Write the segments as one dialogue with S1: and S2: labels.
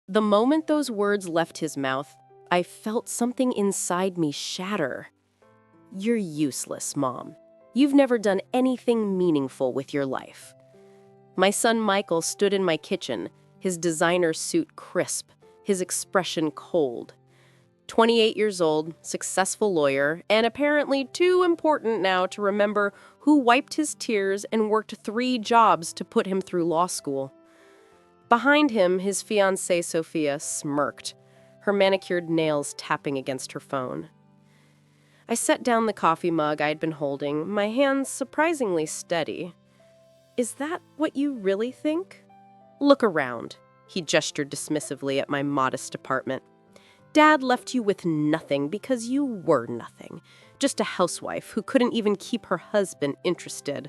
S1: The moment those words left his mouth, I felt something inside me shatter. You're useless, Mom. You've never done anything meaningful with your life. My son Michael stood in my kitchen, his designer suit crisp, his expression cold. 28 years old, successful lawyer, and apparently too important now to remember who wiped his tears and worked 3 jobs to put him through law school. Behind him, his fiancée Sophia smirked, her manicured nails tapping against her phone. I set down the coffee mug I'd been holding, my hands surprisingly steady. Is that what you really think? Look around, he gestured dismissively at my modest apartment. Dad left you with nothing because you were nothing, just a housewife who couldn't even keep her husband interested.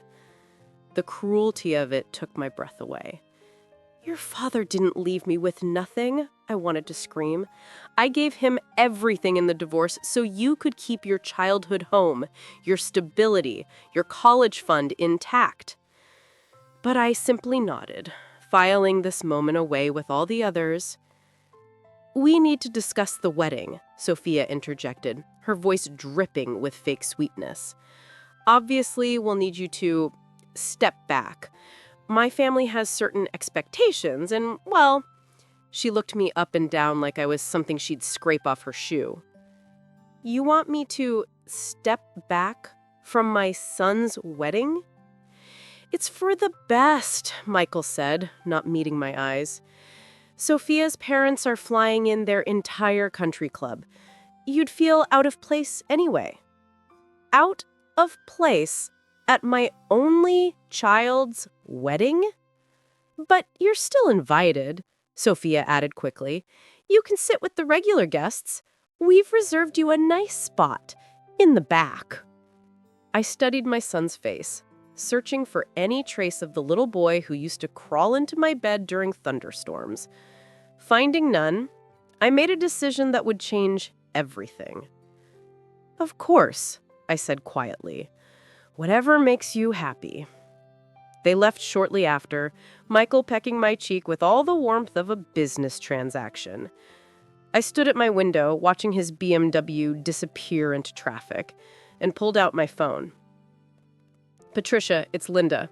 S1: The cruelty of it took my breath away. Your father didn't leave me with nothing, I wanted to scream. I gave him everything in the divorce so you could keep your childhood home, your stability, your college fund intact. But I simply nodded, filing this moment away with all the others. We need to discuss the wedding, Sophia interjected, her voice dripping with fake sweetness. Obviously, we'll need you to step back. My family has certain expectations, and, well, she looked me up and down like I was something she'd scrape off her shoe. You want me to step back from my son's wedding? It's for the best, Michael said, not meeting my eyes. Sophia's parents are flying in their entire country club. You'd feel out of place anyway. Out of place at my only child's wedding? But you're still invited, Sophia added quickly. You can sit with the regular guests. We've reserved you a nice spot in the back. I studied my son's face, searching for any trace of the little boy who used to crawl into my bed during thunderstorms. Finding none, I made a decision that would change everything. Of course, I said quietly. Whatever makes you happy. They left shortly after, Michael pecking my cheek with all the warmth of a business transaction. I stood at my window, watching his BMW disappear into traffic, and pulled out my phone. Patricia, it's Linda.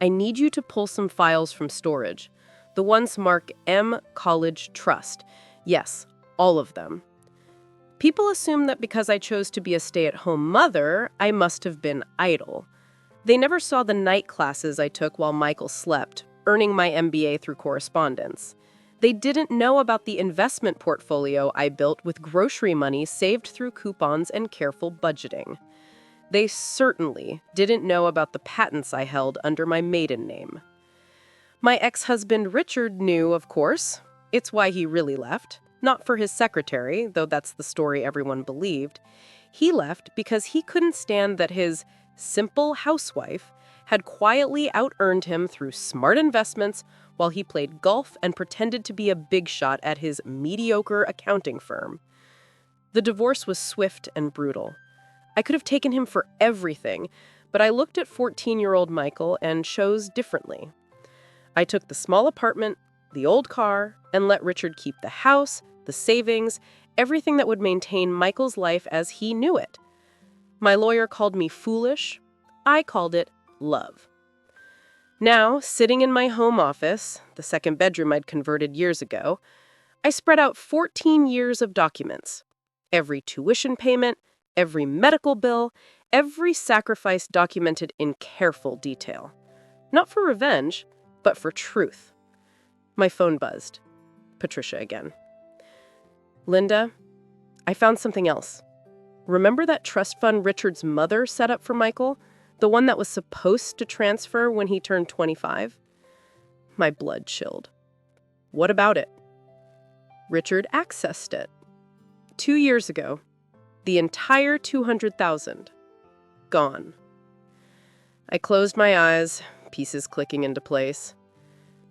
S1: I need you to pull some files from storage. The ones marked M College Trust. Yes, all of them. People assume that because I chose to be a stay-at-home mother, I must have been idle. They never saw the night classes I took while Michael slept, earning my MBA through correspondence. They didn't know about the investment portfolio I built with grocery money saved through coupons and careful budgeting. They certainly didn't know about the patents I held under my maiden name. My ex-husband Richard knew, of course. It's why he really left. Not for his secretary, though that's the story everyone believed. He left because he couldn't stand that his simple housewife had quietly out-earned him through smart investments while he played golf and pretended to be a big shot at his mediocre accounting firm. The divorce was swift and brutal. I could have taken him for everything, but I looked at 14-year-old Michael and chose differently. I took the small apartment, the old car, and let Richard keep the house, the savings, everything that would maintain Michael's life as he knew it. My lawyer called me foolish. I called it love. Now, sitting in my home office, the second bedroom I'd converted years ago, I spread out 14 years of documents. Every tuition payment, every medical bill, every sacrifice documented in careful detail. Not for revenge, but for truth. My phone buzzed. Patricia again. Linda, I found something else. Remember that trust fund Richard's mother set up for Michael? The one that was supposed to transfer when he turned 25? My blood chilled. What about it? Richard accessed it. 2 years ago, the entire $200,000. Gone. I closed my eyes, pieces clicking into place.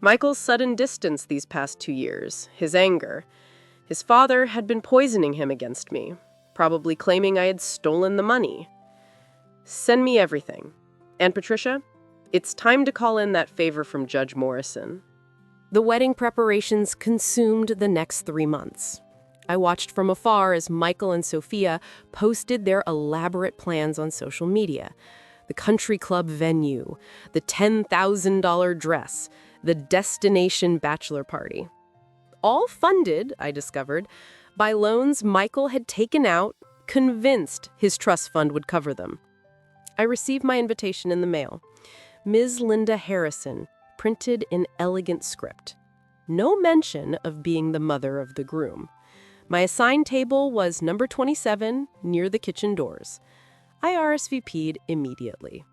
S1: Michael's sudden distance these past 2 years, his anger. His father had been poisoning him against me, probably claiming I had stolen the money. Send me everything. And Patricia, it's time to call in that favor from Judge Morrison. The wedding preparations consumed the next 3 months. I watched from afar as Michael and Sophia posted their elaborate plans on social media. The country club venue, the $10,000 dress, the destination bachelor party. All funded, I discovered, by loans Michael had taken out, convinced his trust fund would cover them. I received my invitation in the mail. Ms. Linda Harrison, printed in elegant script. No mention of being the mother of the groom. My assigned table was number 27, near the kitchen doors. I RSVP'd immediately.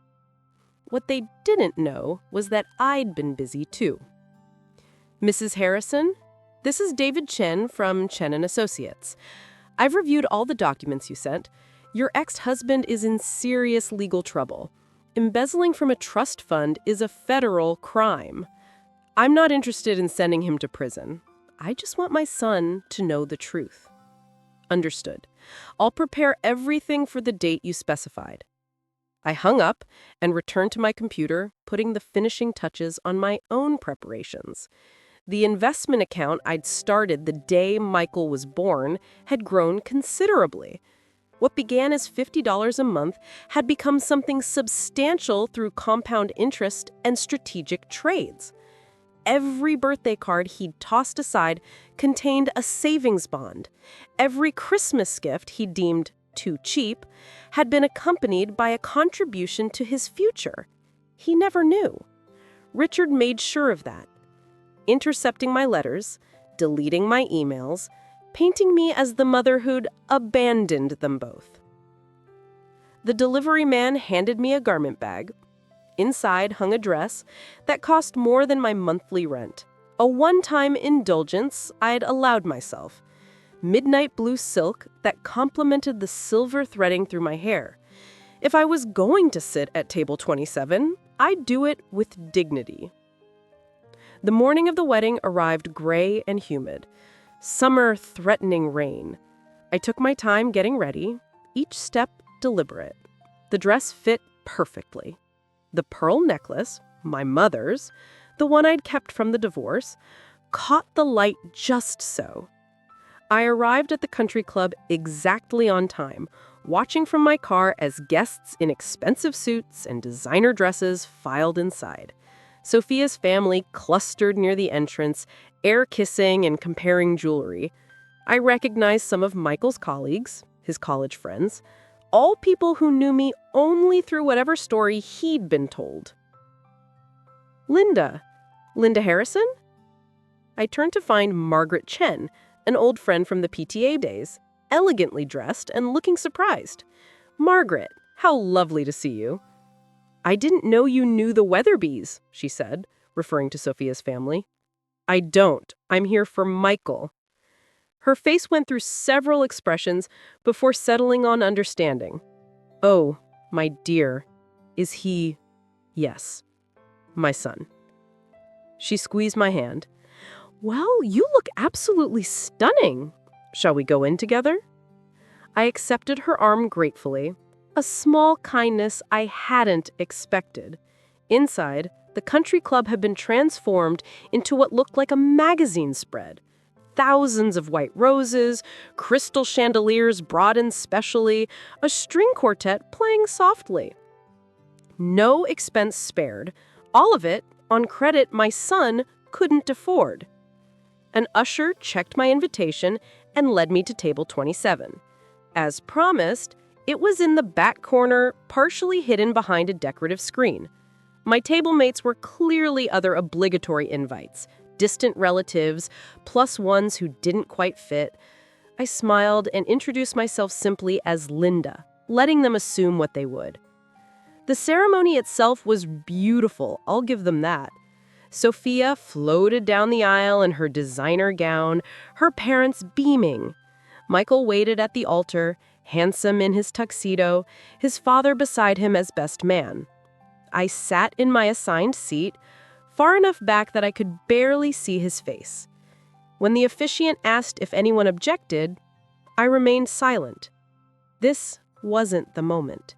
S1: What they didn't know was that I'd been busy too. Mrs. Harrison, this is David Chen from Chen & Associates. I've reviewed all the documents you sent. Your ex-husband is in serious legal trouble. Embezzling from a trust fund is a federal crime. I'm not interested in sending him to prison. I just want my son to know the truth. Understood. I'll prepare everything for the date you specified. I hung up and returned to my computer, putting the finishing touches on my own preparations. The investment account I'd started the day Michael was born had grown considerably. What began as $50 a month had become something substantial through compound interest and strategic trades. Every birthday card he'd tossed aside contained a savings bond. Every Christmas gift he deemed too cheap had been accompanied by a contribution to his future. He never knew. Richard made sure of that, intercepting my letters, deleting my emails, painting me as the mother who'd abandoned them both. The delivery man handed me a garment bag. Inside hung a dress that cost more than my monthly rent, a one-time indulgence I'd allowed myself. Midnight blue silk that complemented the silver threading through my hair. If I was going to sit at table 27, I'd do it with dignity. The morning of the wedding arrived gray and humid. Summer threatening rain. I took my time getting ready, each step deliberate. The dress fit perfectly. The pearl necklace, my mother's, the one I'd kept from the divorce, caught the light just so. I arrived at the country club exactly on time, watching from my car as guests in expensive suits and designer dresses filed inside. Sophia's family clustered near the entrance, air-kissing and comparing jewelry. I recognized some of Michael's colleagues, his college friends, all people who knew me only through whatever story he'd been told. Linda Harrison? I turned to find Margaret Chen, an old friend from the PTA days, elegantly dressed and looking surprised. Margaret, how lovely to see you. I didn't know you knew the Weatherbys, she said, referring to Sophia's family. I don't. I'm here for Michael. Her face went through several expressions before settling on understanding. Oh, my dear, is he... Yes, my son. She squeezed my hand. Well, you look absolutely stunning. Shall we go in together? I accepted her arm gratefully, a small kindness I hadn't expected. Inside, the country club had been transformed into what looked like a magazine spread. Thousands of white roses, crystal chandeliers brought in specially, a string quartet playing softly. No expense spared, all of it on credit my son couldn't afford. An usher checked my invitation and led me to table 27. As promised, it was in the back corner, partially hidden behind a decorative screen. My table mates were clearly other obligatory invites, distant relatives, plus ones who didn't quite fit. I smiled and introduced myself simply as Linda, letting them assume what they would. The ceremony itself was beautiful, I'll give them that. Sophia floated down the aisle in her designer gown, her parents beaming. Michael waited at the altar, handsome in his tuxedo, his father beside him as best man. I sat in my assigned seat, far enough back that I could barely see his face. When the officiant asked if anyone objected, I remained silent. This wasn't the moment.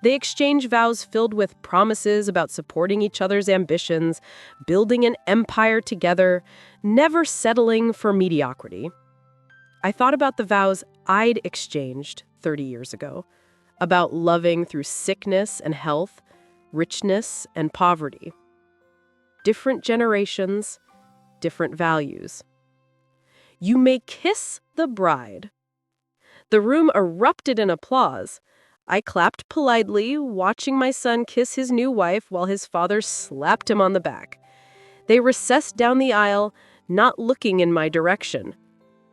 S1: They exchange vows filled with promises about supporting each other's ambitions, building an empire together, never settling for mediocrity. I thought about the vows I'd exchanged 30 years ago, about loving through sickness and health, richness and poverty. Different generations, different values. You may kiss the bride. The room erupted in applause. I clapped politely, watching my son kiss his new wife while his father slapped him on the back. They recessed down the aisle, not looking in my direction.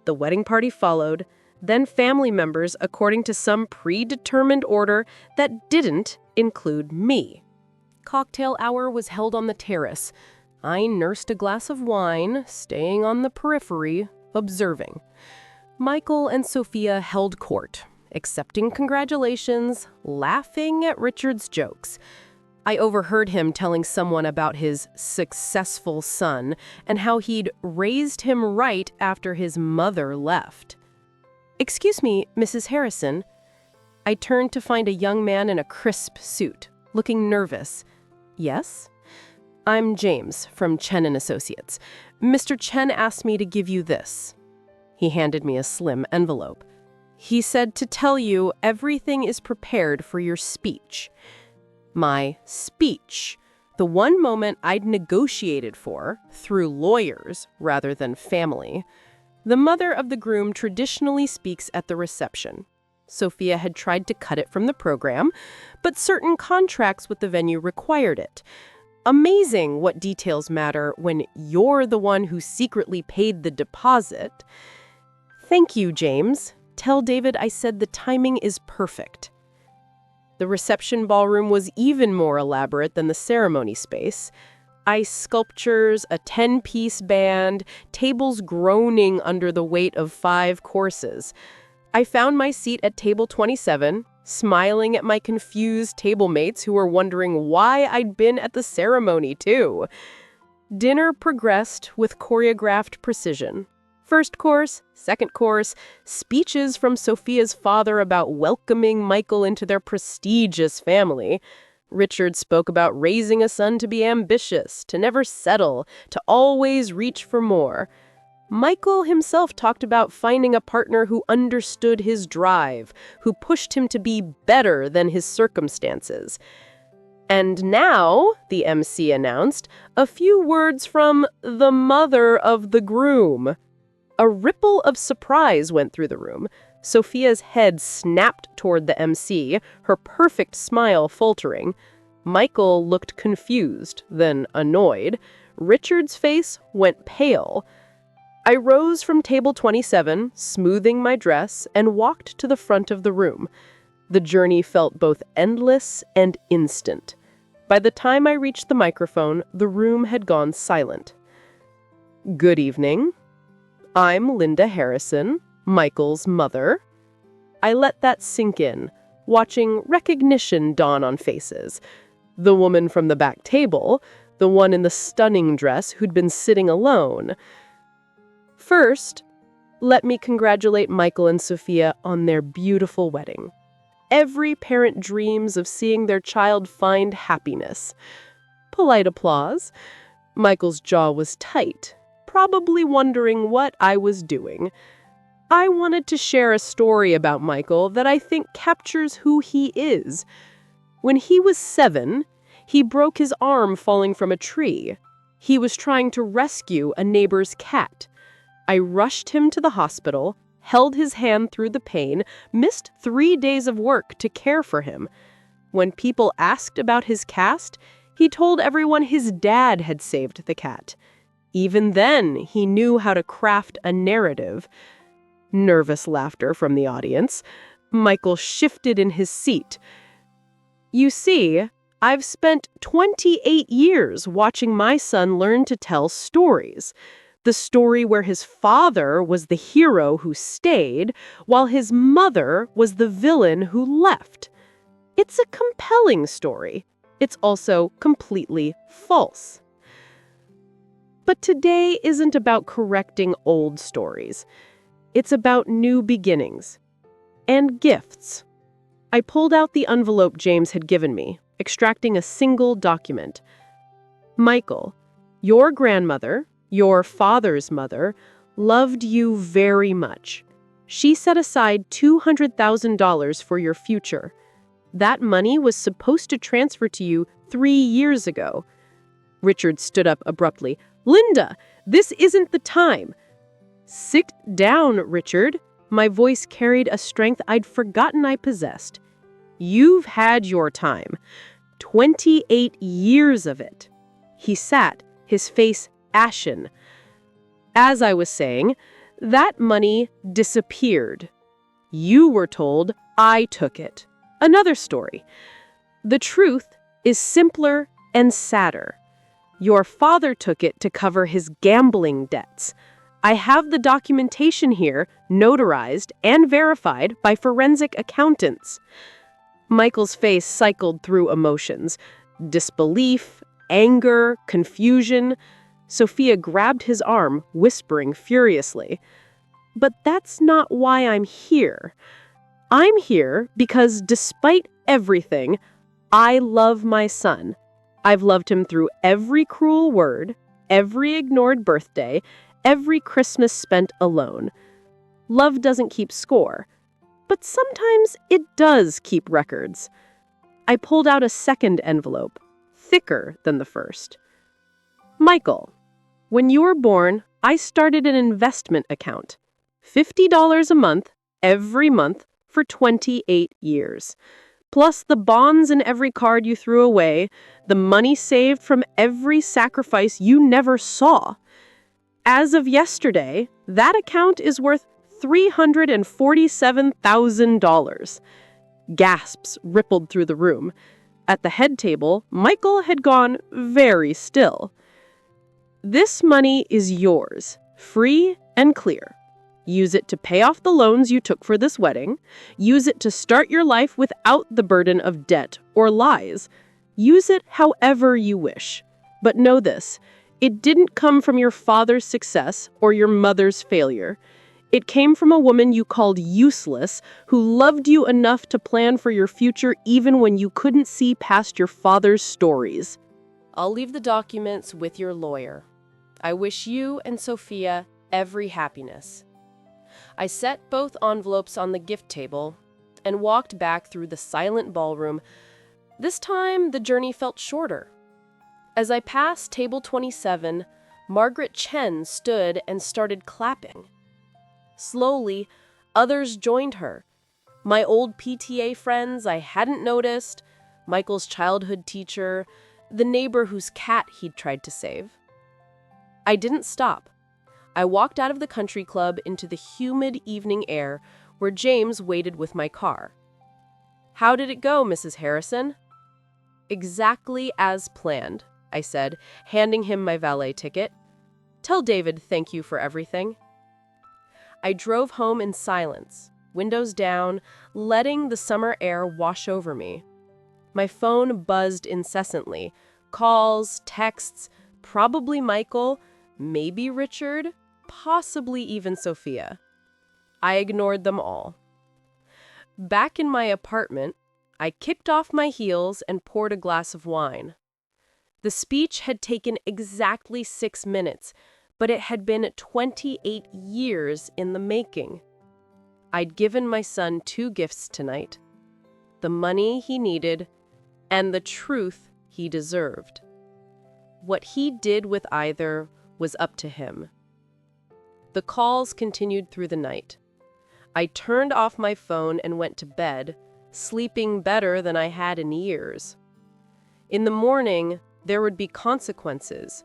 S1: The wedding party followed, then family members according to some predetermined order that didn't include me. Cocktail hour was held on the terrace. I nursed a glass of wine, staying on the periphery, observing. Michael and Sophia held court, accepting congratulations, laughing at Richard's jokes. I overheard him telling someone about his successful son and how he'd raised him right after his mother left. "Excuse me, Mrs. Harrison." I turned to find a young man in a crisp suit, looking nervous. "Yes?" "I'm James from Chen & Associates. Mr. Chen asked me to give you this." He handed me a slim envelope. "He said to tell you everything is prepared for your speech." My speech, the one moment I'd negotiated for, through lawyers rather than family. The mother of the groom traditionally speaks at the reception. Sophia had tried to cut it from the program, but certain contracts with the venue required it. Amazing what details matter when you're the one who secretly paid the deposit. "Thank you, James. Tell David I said the timing is perfect." The reception ballroom was even more elaborate than the ceremony space. Ice sculptures, a 10-piece band, tables groaning under the weight of 5 courses. I found my seat at table 27, smiling at my confused table mates who were wondering why I'd been at the ceremony too. Dinner progressed with choreographed precision. First course, second course, speeches from Sophia's father about welcoming Michael into their prestigious family. Richard spoke about raising a son to be ambitious, to never settle, to always reach for more. Michael himself talked about finding a partner who understood his drive, who pushed him to be better than his circumstances. And now, the MC announced, a few words from the mother of the groom. A ripple of surprise went through the room. Sophia's head snapped toward the MC, her perfect smile faltering. Michael looked confused, then annoyed. Richard's face went pale. I rose from table 27, smoothing my dress, and walked to the front of the room. The journey felt both endless and instant. By the time I reached the microphone, the room had gone silent. "Good evening. I'm Linda Harrison, Michael's mother." I let that sink in, watching recognition dawn on faces. The woman from the back table, the one in the stunning dress who'd been sitting alone. First, let me congratulate Michael and Sophia on their beautiful wedding. Every parent dreams of seeing their child find happiness. Polite applause. Michael's jaw was tight, probably wondering what I was doing. I wanted to share a story about Michael that I think captures who he is. When he was 7, he broke his arm falling from a tree. He was trying to rescue a neighbor's cat. I rushed him to the hospital, held his hand through the pain, missed 3 days of work to care for him. When people asked about his cast, he told everyone his dad had saved the cat. Even then, he knew how to craft a narrative. Nervous laughter from the audience. Michael shifted in his seat. "You see, I've spent 28 years watching my son learn to tell stories. The story where his father was the hero who stayed, while his mother was the villain who left. It's a compelling story. It's also completely false." But today isn't about correcting old stories. It's about new beginnings and gifts. I pulled out the envelope James had given me, extracting a single document. Michael, your grandmother, your father's mother, loved you very much. She set aside $200,000 for your future. That money was supposed to transfer to you 3 years ago. Richard stood up abruptly. Linda, this isn't the time. Sit down, Richard. My voice carried a strength I'd forgotten I possessed. You've had your time. 28 years of it. He sat, his face ashen. As I was saying, that money disappeared. You were told I took it. Another story. The truth is simpler and sadder. Your father took it to cover his gambling debts. I have the documentation here, notarized and verified by forensic accountants. Michael's face cycled through emotions. Disbelief, anger, confusion. Sophia grabbed his arm, whispering furiously. But that's not why I'm here. I'm here because despite everything, I love my son. I've loved him through every cruel word, every ignored birthday, every Christmas spent alone. Love doesn't keep score, but sometimes it does keep records. I pulled out a second envelope, thicker than the first. Michael, when you were born, I started an investment account. $50 a month, every month, for 28 years. Plus the bonds in every card you threw away, the money saved from every sacrifice you never saw. As of yesterday, that account is worth $347,000. Gasps rippled through the room. At the head table, Michael had gone very still. This money is yours, free and clear. Use it to pay off the loans you took for this wedding. Use it to start your life without the burden of debt or lies. Use it however you wish. But know this, it didn't come from your father's success or your mother's failure. It came from a woman you called useless, who loved you enough to plan for your future even when you couldn't see past your father's stories. I'll leave the documents with your lawyer. I wish you and Sophia every happiness. I set both envelopes on the gift table and walked back through the silent ballroom. This time, the journey felt shorter. As I passed table 27, Margaret Chen stood and started clapping. Slowly, others joined her. My old PTA friends I hadn't noticed, Michael's childhood teacher, the neighbor whose cat he'd tried to save. I didn't stop. I walked out of the country club into the humid evening air where James waited with my car. How did it go, Mrs. Harrison? Exactly as planned, I said, handing him my valet ticket. Tell David thank you for everything. I drove home in silence, windows down, letting the summer air wash over me. My phone buzzed incessantly. Calls, texts, probably Michael, maybe Richard, possibly even Sophia. I ignored them all. Back in my apartment, I kicked off my heels and poured a glass of wine. The speech had taken exactly 6 minutes, but it had been 28 years in the making. I'd given my son 2 gifts tonight: the money he needed and the truth he deserved. What he did with either was up to him. The calls continued through the night. I turned off my phone and went to bed, sleeping better than I had in years. In the morning, there would be consequences,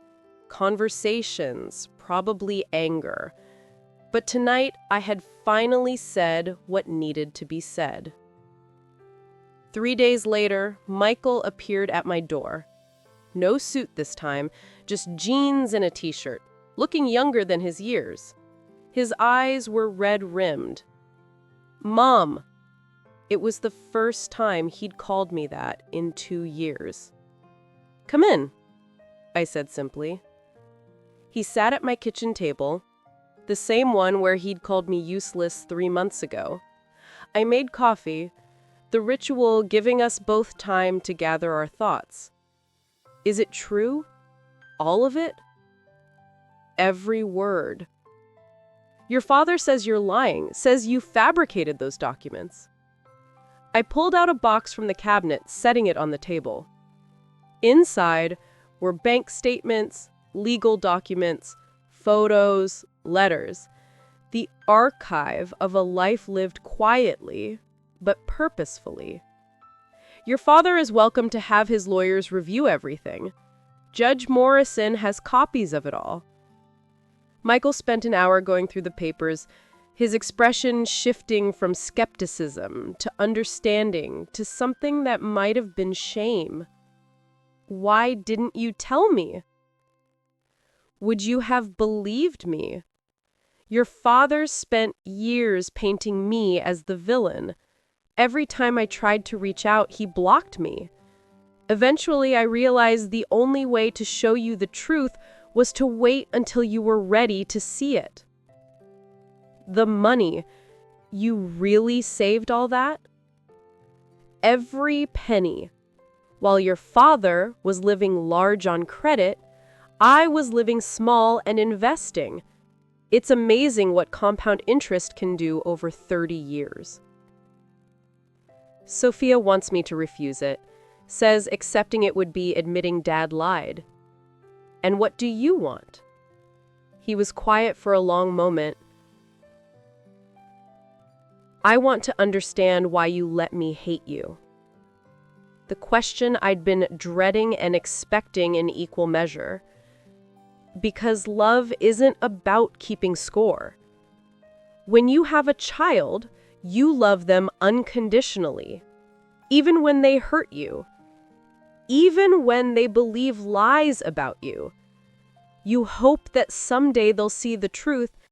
S1: conversations, probably anger. But tonight, I had finally said what needed to be said. 3 days later, Michael appeared at my door. No suit this time, just jeans and a t-shirt, looking younger than his years. His eyes were red-rimmed. Mom! It was the first time he'd called me that in 2 years. Come in, I said simply. He sat at my kitchen table, the same one where he'd called me useless 3 months ago. I made coffee. the ritual giving us both time to gather our thoughts. Is it true? All of it? Every word. Your father says you're lying, says you fabricated those documents. I pulled out a box from the cabinet, setting it on the table. Inside were bank statements, legal documents, photos, letters, the archive of a life lived quietly, but purposefully. Your father is welcome to have his lawyers review everything. Judge Morrison has copies of it all. Michael spent an hour going through the papers, his expression shifting from skepticism to understanding to something that might have been shame. Why didn't you tell me? Would you have believed me? Your father spent years painting me as the villain. Every time I tried to reach out, he blocked me. Eventually, I realized the only way to show you the truth was to wait until you were ready to see it. The money, you really saved all that? Every penny. While your father was living large on credit, I was living small and investing. It's amazing what compound interest can do over 30 years. Sophia wants me to refuse it, says accepting it would be admitting Dad lied. And what do you want? He was quiet for a long moment. I want to understand why you let me hate you. The question I'd been dreading and expecting in equal measure. Because love isn't about keeping score. When you have a child, you love them unconditionally, even when they hurt you, even when they believe lies about you. You hope that someday they'll see the truth